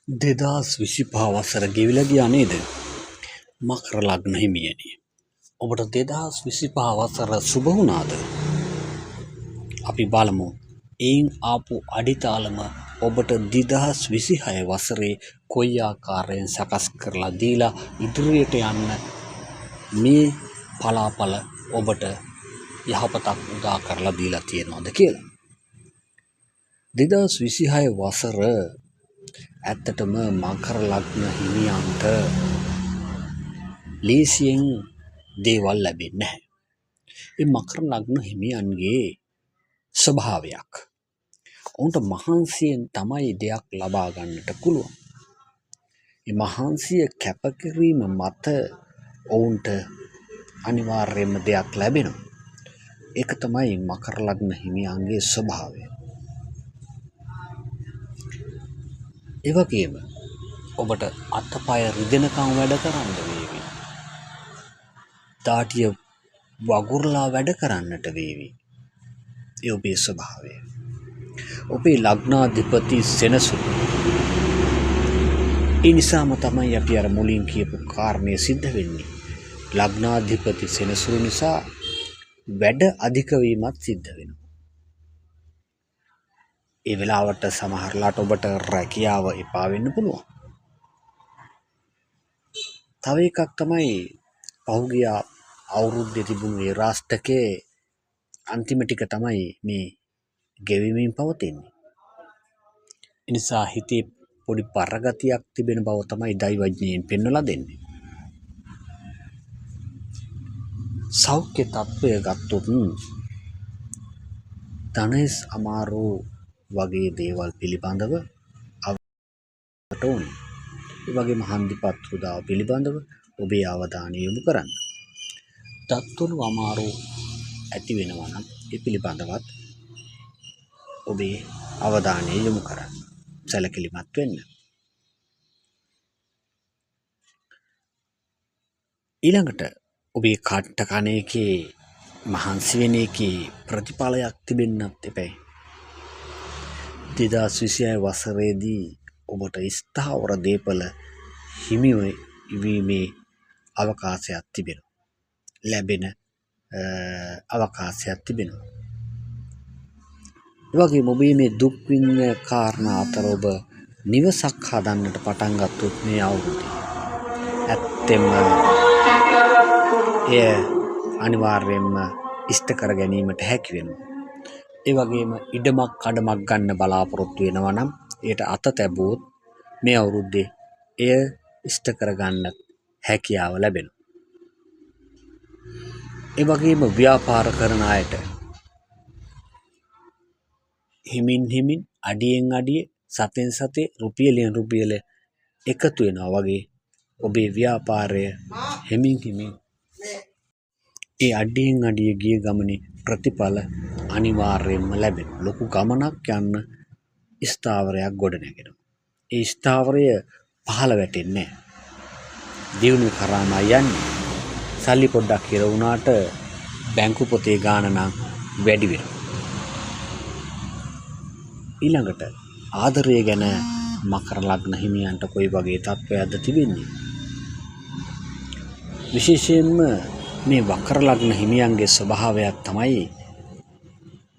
2025 වසර ගෙවිලා ගියා නේද? මකර ලග්න හිමියනි. ඔබට 2025 වසර සුබ වුණාද? අපි බලමු. එයින් ආපු අඩිතාලම ඔබට 2026 වසරේ කොයි ආකාරයෙන් සකස් කරලා දීලා ඉදිරියට යන්න මේ පලාපල ඔබට යහපතක් උදා කරලා දීලා තියෙනවද කියලා. 2026 වසර ඇත්තටම මකර ලග්න හිමියන්ට ලේසියෙන් දේවල් ලැබෙන්නේ නැහැ. ඒ මකර ලග්න හිමියන්ගේ ස්වභාවයක්. ඔවුන්ට මහන්සියෙන් තමයි දෙයක් ලබා ගන්නට පුළුවන්. මේ මහන්සිය කැපකිරීම මත ඔවුන්ට අනිවාර්යයෙන්ම දෙයක් ලැබෙනවා. ඒක තමයි මකර ලග්න හිමියන්ගේ ස්වභාවය. ඒ වගේම ඔබට අතපය රිදෙනකම් වැඩ කරන්න වේවි. දාටිය වගුරලා වැඩ කරන්නට වේවි. ඒ ඔබේ ස්වභාවය. ඔබේ ලග්නාධිපති සෙනසුරු. ඒ නිසාම තමයි අපි අර මුලින් කියපු කාරණය සිද්ධ වෙන්නේ. ලග්නාධිපති සෙනසුරු නිසා වැඩ අධික වීමත් සිද්ධ වෙනවා. ඒ වෙලාවට සමහරලාට ඔබට රැකියාව එපා වෙන්න පුළුවන්. තව එකක් තමයි පහුගිය අවුරුද්දේ තිබුණු ඒ රාෂ්ටකයේ අන්තිම ටික තමයි මේ ගෙවිමින් පවතින්නේ. ඒ නිසා හිතේ පොඩි පරගතියක් තිබෙන බව තමයි දෛවඥයෙන් පෙන්වලා දෙන්නේ. සෞඛ්‍ය තත්ත්වය ගත්තොත් ධනස් අමාරු වගේ දේවල් පිළිබඳව අවට ඕනේ. ඒ වගේම හන්දිපත් උදාව පිළිබඳව ඔබේ අවධානය යොමු කරන්න. දත්තුණු අමාරු ඇති වෙනවා නම් ඒ පිළිබඳවත් ඔබේ අවධානය යොමු කරන්න. සැලකිලිමත් වෙන්න. ඊළඟට ඔබේ කට්ට කන එකේ මහන්සි වෙන එකේ ප්‍රතිඵලයක් තිබෙන්නත් එපැයි. 2026 වසරේදී ඔබට ස්ථාවර දේපල හිමි වීමේ අවකාශයක් තිබෙනවා. ලැබෙන අවකාශයක් තිබෙනවා. ඒ වගේම ඔබේ මේ දුක් විඳින කාරණා අතර ඔබ නිවසක් හදන්නට පටන් ගත්තොත් මේ අවුරුද්දේ ඇත්තෙම එය අනිවාර්යයෙන්ම ඉෂ්ට කර ගැනීමට හැකි වෙනවා. ඒ වගේම ඉඩමක් කඩමක් ගන්න බලාපොරොත්තු වෙනවා නම් ඒට අත තැබුවොත් මේ අවුරුද්දේ එය ඉෂ්ට කරගන්න හැකියාව ලැබෙනවා. ඒ වගේම ව්‍යාපාර කරන අයට හිමින් අඩියෙන් අඩිය සතෙන් සතේ රුපියලෙන් රුපියල එකතු වෙනවා වගේ ඔබේ ව්‍යාපාරය හිමින් ඒ අඩියෙන් අඩිය ගිය ගමනේ ප්‍රතිඵල අනිවාර්යයෙන්ම ලැබෙනවා. ලොකු ගමනක් යන්න ස්ථාවරයක් ගොඩ නැගෙනවා. ඒ ස්ථාවරය පහළ වැටෙන්නේ නැහැ. දියුණු කරාම යන්නේ. සල්ලි පොඩ්ඩක් හිර වුණාට බැංකු පොතේ ගාණ නම් වැඩි වෙනවා. ඊළඟට ආදරය ගැන මකර ලග්න හිමියන්ට කොයි වගේ තත්ත්වයක්ද තිබෙන්නේ? විශේෂයෙන්ම මේ මකර ලග්න හිමියන්ගේ ස්වභාවයක් තමයි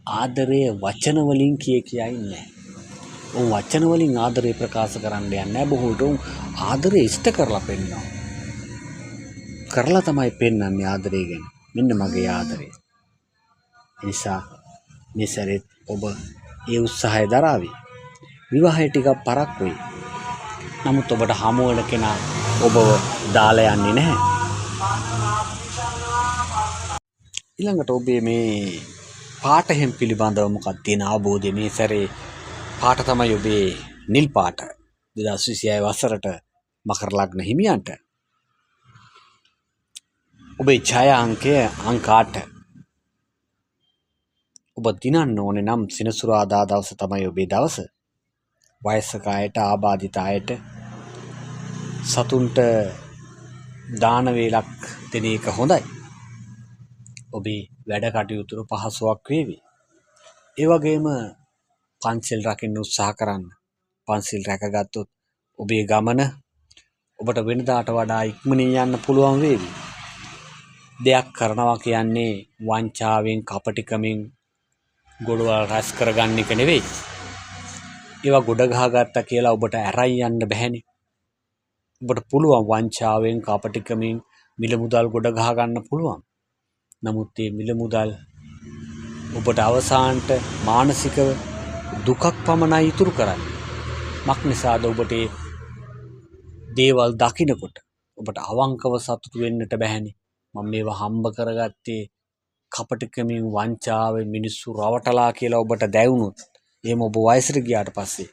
ආදරය වචන වලින් කියා ඉන්නේ. ඔව් වචන වලින් ආදරය ප්‍රකාශ කරන්න යන්නේ නැහැ. බොහෝ විට ආදරය ඉෂ්ට කරලා පෙන්නනවා. කරලා තමයි පෙන්වන්නේ ආදරය ගැන. මෙන්න මගේ ආදරය. ඒ නිසා මේ සැරේ ඔබ ඒ උත්සාහය දරාවි. විවාහය ටිකක් පරක් වෙයි. නමුත් ඔබට හමු වෙන කෙනා ඔබව දාලා යන්නේ නැහැ. ඊළඟට ඔබේ මේ පාටහෙන් පිළිබඳව මොකක්ද තියෙන අවබෝධය? මේ සැරේ පාට තමයි ඔබේ නිල් පාට. 2026 වසරට මකර ලග්න හිමියන්ට ඔබේ ඡාය අංකය අංක 8. ඔබ දිනන්න ඕනේ නම් සෙනසුරාදා දවස තමයි ඔබේ දවස. වයසක අයට, ආබාධිත අයට සතුන්ට දාන වේලක් දෙන එක හොඳයි. ඔබේ වැඩ කටයුතු පහසුවක් වේවි. ඒ වගේම පන්සිල් රකින්න උත්සාහ කරන්න. පන්සිල් රැකගත්තොත් ඔබේ ගමන ඔබට වෙනදාට වඩා ඉක්මනින් යන්න පුළුවන් වේවි. දෙයක් කරනවා කියන්නේ වංචාවෙන් කපටිකමින් ගොඩවල් රැස් කරගන්න එක නෙවෙයි. ඒවා ගොඩ ගහගත්තා කියලා ඔබට ඇරයි යන්න බැහැනේ. ඔබට පුළුවන් වංචාවෙන් කපටිකමින් මිල මුදල් ගොඩ ගහ ගන්න පුළුවන්. නමුත් මේ මිල මුදල් ඔබට අවසානට මානසිකව දුකක් පමණයි ඉතුරු කරන්නේ. මක් නිසාද ඔබට මේ දේවල් දකිනකොට ඔබට අවංකව සතුටු වෙන්නට බැහැනේ. මම මේවා හම්බ කරගත්තේ කපටිකමින් වංචාවෙන් මිනිස්සු රවටලා කියලා ඔබට දැවුනොත් එහෙම ඔබ වයසට ගියාට පස්සේ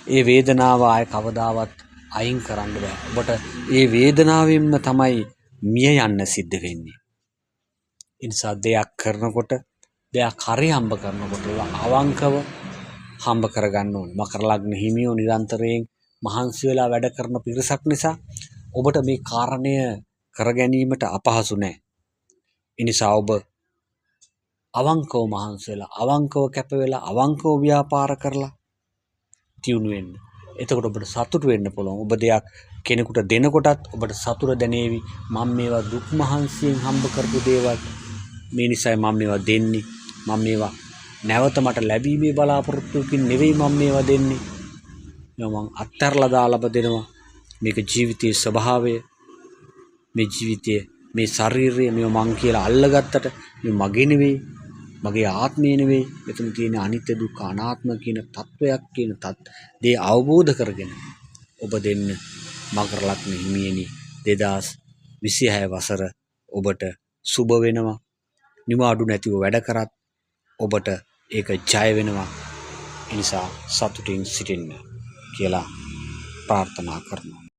ඒ වේදනාව ආය කවදාවත් අයින් කරන්න බෑ. ඔබට ඒ වේදනාවෙන්ම තමයි මිය යන්න සිද්ධ වෙන්නේ. ඒ නිසා දෙයක් කරනකොට දෙයක් හරි හම්බ කරනකොට අවංකව හම්බ කරගන්න ඕනේ. මකර ලග්න හිමියෝ නිරන්තරයෙන් මහන්සි වෙලා වැඩ කරන පිරිසක් නිසා ඔබට මේ කාරණය කර ගැනීමට අපහසු නෑ. ඒ නිසා ඔබ අවංකව මහන්සි වෙලා අවංකව කැප වෙලා අවංකව ව්‍යාපාර කරලා තියුණු වෙන්න. එතකොට ඔබට සතුට වෙන්න පුළුවන්. ඔබ දෙයක් කෙනෙකුට දෙනකොටත් ඔබට සතුට දැනේවි. මම මේවා දුක් මහන්සියෙන් හම්බ කරපු දේවල්. මේ නිසායි මම මේවා දෙන්නේ. මම මේවා නැවත මට ලැබීමේ බලාපොරොත්තුකින් නෙවෙයි මම මේවා දෙන්නේ. මේවා මං අත්හැරලා දාලා දෙනවා. මේක ජීවිතයේ ස්වභාවය. මේ ජීවිතයේ මේ ශරීරය මේවා මං කියලා අල්ලගත්තට මේ මගේ නෙවෙයි. මගේ ආත්මය නෙවෙයි. මෙතන තියෙන අනිත්‍ය දුක්ඛ අනාත්ම කියන තත්වයක් කියන දේ අවබෝධ කරගෙන ඔබ දෙන්න මකර ලග්න හිමියනි 2026 වසර ඔබට සුබ වෙනවා. නිවාඩු නැතිව වැඩ කරත් ඔබට ඒක ජය වෙනවා. ඒ නිසා සතුටින් සිටින්න කියලා ප්‍රාර්ථනා කරනවා.